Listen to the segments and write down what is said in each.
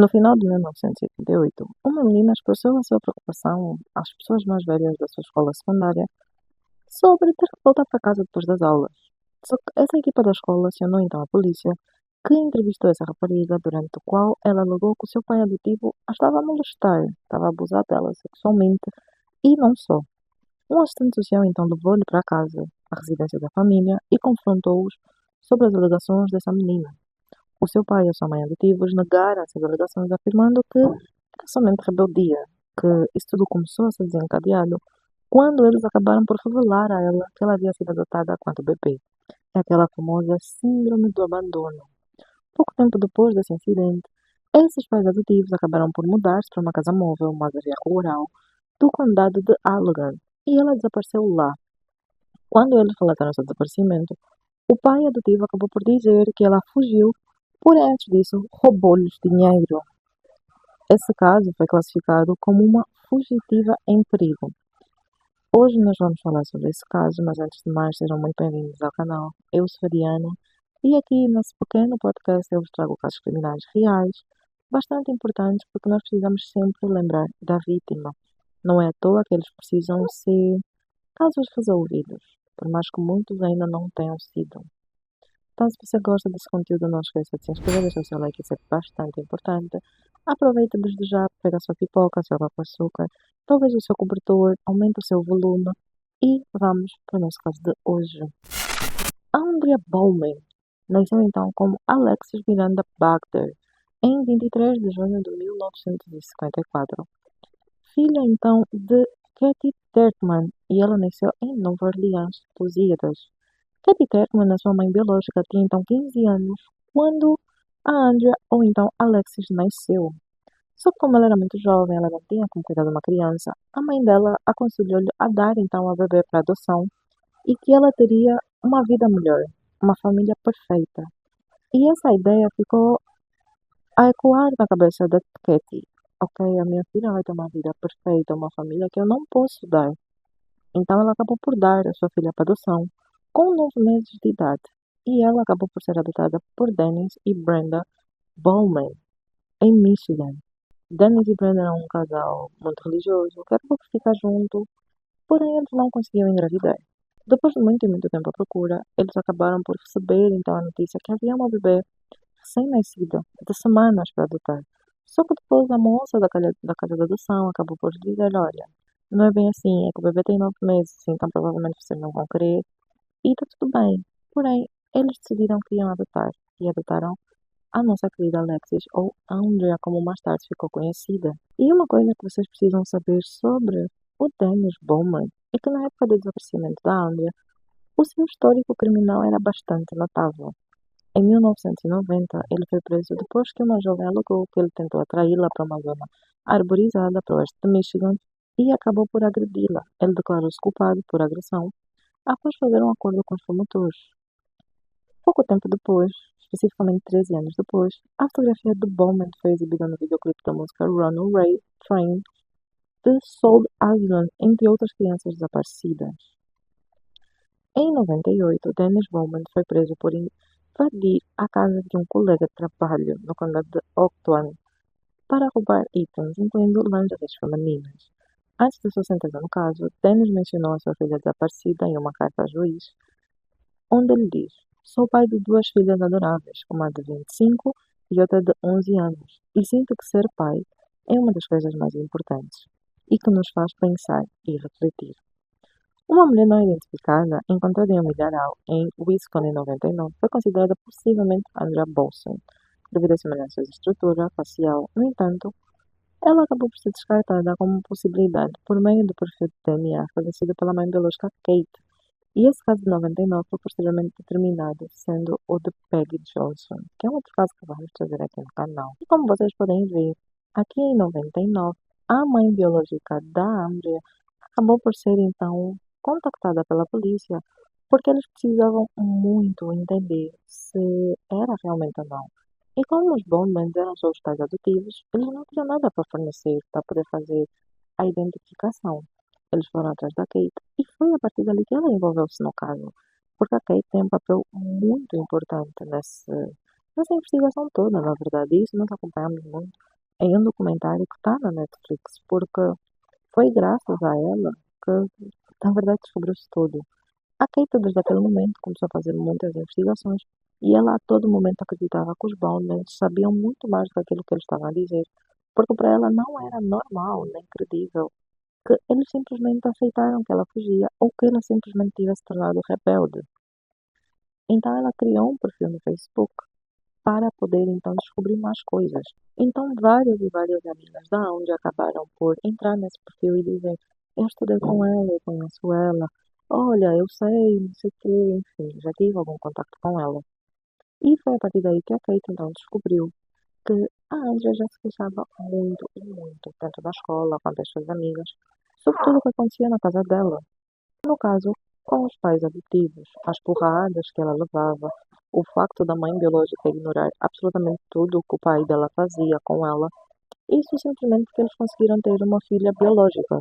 No final de 1988, uma menina expressou a sua preocupação às pessoas mais velhas da sua escola secundária sobre ter que voltar para casa depois das aulas. Só que essa equipa da escola acionou então a polícia, que entrevistou essa rapariga, durante o qual ela alegou que o seu pai adotivo a estava a molestar, estava a abusar dela sexualmente e não só. Um assistente social então levou-lhe para casa, a residência da família, e confrontou-os sobre as alegações dessa menina. O seu pai e a sua mãe adotivos negaram essas alegações, afirmando que era somente rebeldia, que isso tudo começou a ser desencadeado quando eles acabaram por revelar a ela que ela havia sido adotada quando bebê. É aquela famosa síndrome do abandono. Pouco tempo depois desse incidente, esses pais adotivos acabaram por mudar-se para uma casa móvel, uma área rural, do condado de Allegan, e ela desapareceu lá. Quando eles relataram seu desaparecimento, o pai adotivo acabou por dizer que ela fugiu, porém antes disso roubou-lhes dinheiro. Esse caso foi classificado como uma fugitiva em perigo. Hoje nós vamos falar sobre esse caso, mas antes de mais, sejam muito bem-vindos ao canal. Eu sou a Diana e aqui nesse pequeno podcast eu vos trago casos criminais reais, bastante importantes porque nós precisamos sempre lembrar da vítima. Não é à toa que eles precisam ser casos resolvidos, por mais que muitos ainda não tenham sido. Então, se você gosta desse conteúdo, não esqueça de se inscrever, deixar o seu like, isso é bastante importante. Aproveita desde já, pega a sua pipoca, a sua água com açúcar, talvez o seu cobertor, aumente o seu volume e vamos para o nosso caso de hoje. Andrea Bowman nasceu então como Alexis Miranda Bagder em 23 de junho de 1954. Filha então de Katie Tertman, e ela nasceu em Nova Orleans, Lusíadas. Katie Tertman, a sua mãe biológica, tinha então 15 anos quando a Andrea, ou então Alexis, nasceu. Só que como ela era muito jovem, ela não tinha como cuidar de uma criança, a mãe dela aconselhou-lhe a dar então a bebê para adoção e que ela teria uma vida melhor, uma família perfeita. E essa ideia ficou a ecoar na cabeça da Katie. Ok, a minha filha vai ter uma vida perfeita, uma família que eu não posso dar. Então ela acabou por dar a sua filha para adoção com 9 meses de idade. E ela acabou por ser adotada por Dennis e Brenda Bowman, em Michigan. Dennis e Brenda eram um casal muito religioso que acabou por ficar junto, porém eles não conseguiam engravidar. Depois de muito e muito tempo à procura, eles acabaram por receber então a notícia que havia uma bebê recém-nascida, de semanas para adotar. Só que depois a moça da casa de adoção acabou por dizer, olha, não é bem assim, é que o bebê tem 9 meses, então provavelmente vocês não vão querer, e está tudo bem. Porém, eles decidiram que iam adotar, e adotaram a nossa querida Alexis, ou Andrea, como mais tarde ficou conhecida. E uma coisa que vocês precisam saber sobre o Dennis Bowman é que na época do desaparecimento da Andrea, o seu histórico criminal era bastante notável. Em 1990, ele foi preso depois que uma jovem alegou que ele tentou atraí-la para uma zona arborizada para o oeste de Michigan e acabou por agredi-la. Ele declarou-se culpado por agressão após fazer um acordo com os promotores. Pouco tempo depois, especificamente 13 anos depois, a fotografia de Bowman foi exibida no videoclipe da música Runaway Train de Soul Aslan, entre outras crianças desaparecidas. Em 98, Dennis Bowman foi preso por invadir a casa de um colega de trabalho no condado de Oakland para roubar itens, incluindo lingeries femininas. Antes da sua sentença no caso, Dennis mencionou a sua filha desaparecida em uma carta ao juiz, onde ele diz: sou pai de duas filhas adoráveis, uma de 25 e outra de 11 anos, e sinto que ser pai é uma das coisas mais importantes e que nos faz pensar e refletir. Uma mulher não identificada, encontrada em um milharal em Wisconsin em 99, foi considerada possivelmente Andrea Bowman, devido às semelhanças de estrutura facial. No entanto, ela acabou por ser descartada como possibilidade por meio do perfil de DNA fornecido pela mãe biológica Kate, e esse caso de 99 foi posteriormente determinado, sendo o de Peggy Johnson, que é um outro caso que vamos trazer aqui no canal. E como vocês podem ver, aqui em 99, a mãe biológica da Andrea acabou por ser então contactada pela polícia porque eles precisavam muito entender se era realmente ou não. E como os Bowmans eram só os pais adotivos, eles não tinham nada para fornecer para poder fazer a identificação. Eles foram atrás da Kate e foi a partir dali que ela envolveu-se no caso, porque a Kate tem um papel muito importante nessa investigação toda, na verdade, isso nós acompanhamos muito. em um documentário que está na Netflix, porque foi graças a ela que, na verdade, descobriu-se tudo. A Kate, desde aquele momento, começou a fazer muitas investigações e ela a todo momento acreditava que os Bowman sabiam muito mais daquilo que eles estavam a dizer, porque para ela não era normal nem credível que eles simplesmente aceitaram que ela fugia ou que ela simplesmente tivesse tornado rebelde. Então ela criou um perfil no Facebook para poder então descobrir mais coisas. Então várias e várias amigas da onde acabaram por entrar nesse perfil e dizer eu estudei com ela, eu conheço ela, olha, eu sei, não sei o quê, enfim, já tive algum contato com ela. E foi a partir daí que a Kate então descobriu que a Andrea já se queixava muito e muito, tanto na escola quanto as suas amigas, sobre tudo o que acontecia na casa dela. No caso, com os pais adotivos, as porradas que ela levava, o facto da mãe biológica ignorar absolutamente tudo o que o pai dela fazia com ela, isso simplesmente porque eles conseguiram ter uma filha biológica.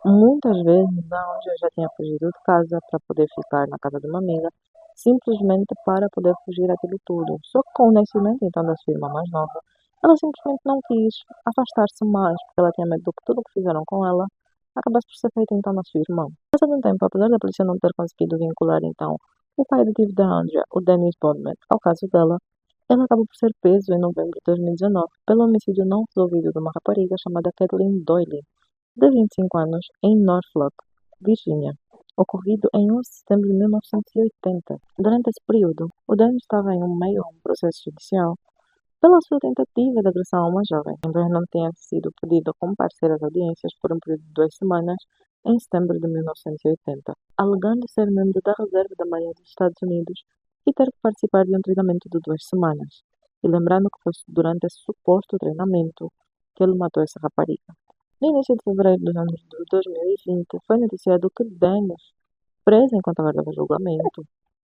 Muitas vezes a Ângela já tinha fugido de casa para poder ficar na casa de uma amiga, simplesmente para poder fugir daquilo tudo. Só que com o nascimento então da sua irmã mais nova, ela simplesmente não quis afastar-se mais, porque ela tinha medo do que tudo o que fizeram com ela acabasse por ser feito então na sua irmã. Passado um tempo, apesar da polícia não ter conseguido vincular então o pai adotivo da Andrea, o Dennis Bodman, ao caso dela, ela acabou por ser preso em novembro de 2019 pelo homicídio não resolvido de uma rapariga chamada Kathleen Doyle, de 25 anos, em Norfolk, Virgínia, ocorrido em 11 de setembro de 1980. Durante esse período, o Dennis estava em meio a um processo judicial pela sua tentativa de agressão a uma jovem, embora não tenha sido pedido a comparecer às audiências por um período de 2 semanas, em setembro de 1980, alegando ser membro da Reserva da Marinha dos Estados Unidos e ter que participar de um treinamento de 2 semanas. E lembrando que foi durante esse suposto treinamento que ele matou essa rapariga. No início de fevereiro dos anos de 2020, foi noticiado que Dennis, preso enquanto aguardava julgamento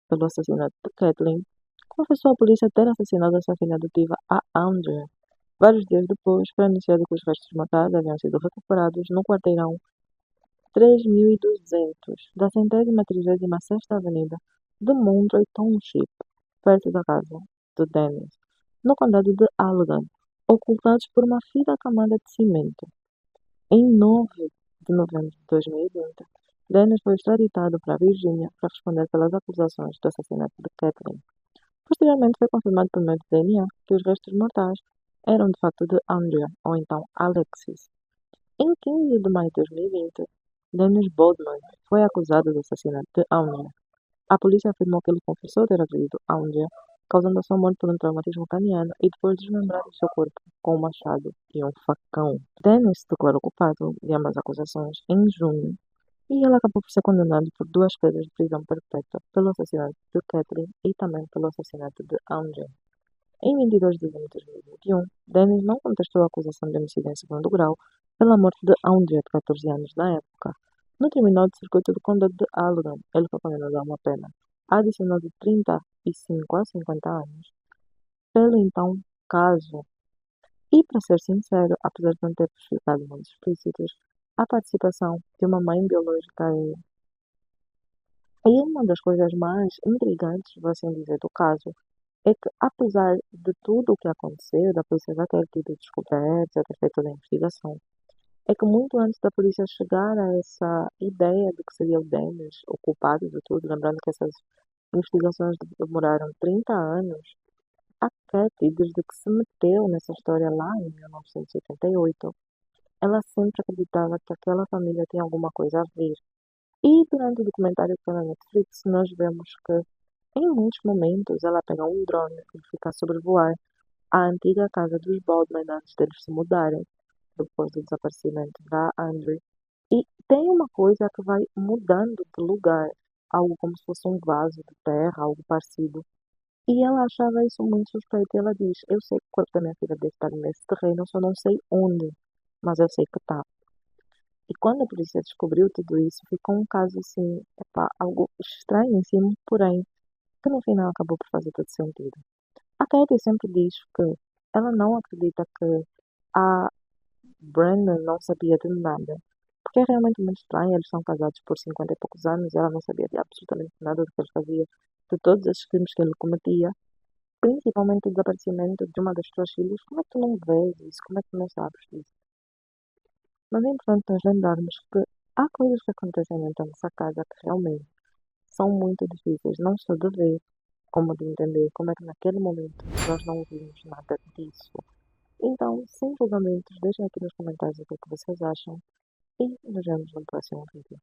pelo assassinato de Kathleen, confessou à polícia ter assassinado a sua filha adotiva, a Andrea. Vários dias depois, foi anunciado que os restos mortais haviam sido recuperados no quarteirão 3200 da centésima trigésima sexta Avenida de Monroe Township, perto da casa de Dennis, no condado de Allegan, ocultados por uma fina camada de cimento. Em 9 de novembro de 2020, Dennis foi extraditado para a Virgínia para responder pelas acusações do assassinato de Kathleen. Posteriormente foi confirmado por meio de DNA que os restos mortais eram de facto de Andrea, ou então Alexis. Em 15 de maio de 2020, Dennis Bodman foi acusado do assassinato de Andrea. A polícia afirmou que ele confessou ter agredido Andrea, causando a sua morte por um traumatismo craniano e depois desmembrado seu corpo com um machado e um facão. Dennis se declarou culpado de ambas as acusações em junho e ele acabou por ser condenado por 2 penas de prisão perpétua pelo assassinato de Kathleen e também pelo assassinato de Andrea. Em 22 de dezembro de 2021, Dennis não contestou a acusação de homicídio em segundo grau pela morte de Andrea, de 14 anos na época. No Tribunal de Circuito do Condado de Allegan, ele foi condenado a uma pena adicional de 35 a 50 anos pelo então caso. E, para ser sincero, apesar de não ter ficado muito explícitos, a participação de uma mãe biológica é uma das coisas mais intrigantes, vou assim dizer, do caso, é que apesar de tudo o que aconteceu, da polícia já ter tido descobertas, já ter feito toda a investigação, é que muito antes da polícia chegar a essa ideia de que seria o Dennis o culpado de tudo, lembrando que essas investigações demoraram 30 anos, a Kathy, desde que se meteu nessa história lá em 1988, ela sempre acreditava que aquela família tinha alguma coisa a ver. E durante o documentário que foi na Netflix, nós vemos que, em muitos momentos, ela pega um drone e fica a sobrevoar a antiga casa dos Baldwin antes deles se mudarem, depois do desaparecimento da Andrew. E tem uma coisa que vai mudando de lugar, algo como se fosse um vaso de terra, algo parecido. E ela achava isso muito suspeito. E ela diz: eu sei que o corpo da minha filha deve estar nesse terreno, eu só não sei onde, mas eu sei que está. E quando a polícia descobriu tudo isso, ficou um caso assim, epá, algo estranhíssimo, porém, que no final acabou por fazer todo sentido. A Katie sempre diz que ela não acredita que a Brandon não sabia de nada, porque é realmente muito estranho, eles são casados por 50 e poucos anos, e ela não sabia de absolutamente nada do que ele fazia, de todos esses crimes que ele cometia, principalmente o desaparecimento de uma das tuas filhas, como é que tu não vês isso? Como é que tu não sabes disso? Mas é importante nós lembrarmos que há coisas que acontecem dentro da nossa casa que realmente são muito difíceis, não só de ver, como de entender, como é que naquele momento nós não vimos nada disso. Então, sem julgamentos, deixem aqui nos comentários o que é que vocês acham e nos vemos no próximo vídeo.